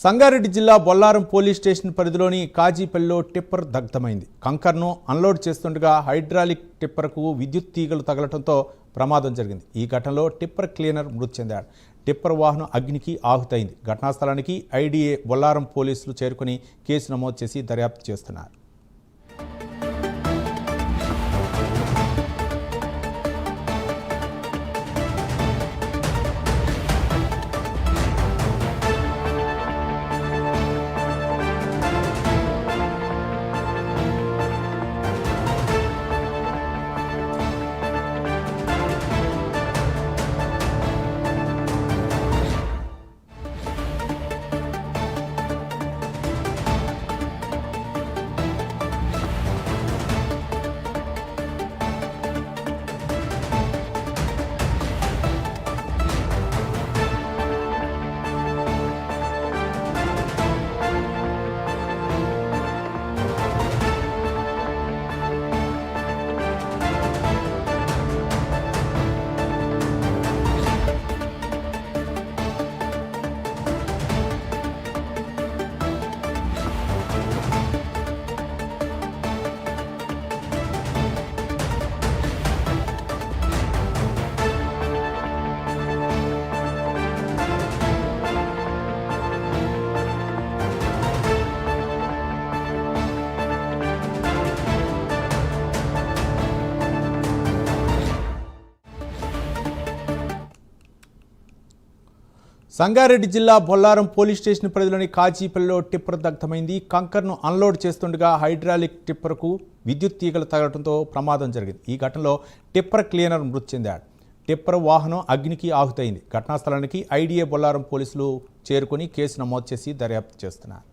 సంగారెడ్డి జిల్లా Bollaram police station పరిధిలోని కాజీపల్లిలో tipper దగ్ధమైంది. కంకర్ను unload చేస్తుండగా హైడ్రాలిక్ టిప్పర్కు విద్యుత్ తీగలు తగలటంతో ప్రమాదం జరిగింది. ఈ ఘటనలో టిప్పర్ క్లీనర్ మృతి చెందాడు. టిప్పర్ వాహనం అగ్నికి ఆహుతైంది. ఘటనా స్థలానికి ఐడీఏ బొల్లారం పోలీసులు చేరుకుని కేసు నమోదు చేసి దర్యాప్తు చేస్తున్నారు. సంగారెడ్డి జిల్లా బొల్లారం పోలీస్ స్టేషన్ పరిధిలోని కాజీపల్లిలో టిప్పర్ దగ్ధమైంది. కంకర్ను అన్లోడ్ చేస్తుండగా హైడ్రాలిక్ టిప్పర్కు విద్యుత్ తీగలు తగలటంతో ప్రమాదం జరిగింది. ఈ ఘటనలో టిప్పర్ క్లీనర్ మృతి చెందాడు. టిప్పర్ వాహనం అగ్నికి ఆహుతైంది. ఘటనా స్థలానికి ఐడీఏ బొల్లారం పోలీసులు చేరుకుని కేసు నమోదు చేసి దర్యాప్తు చేస్తున్నారు.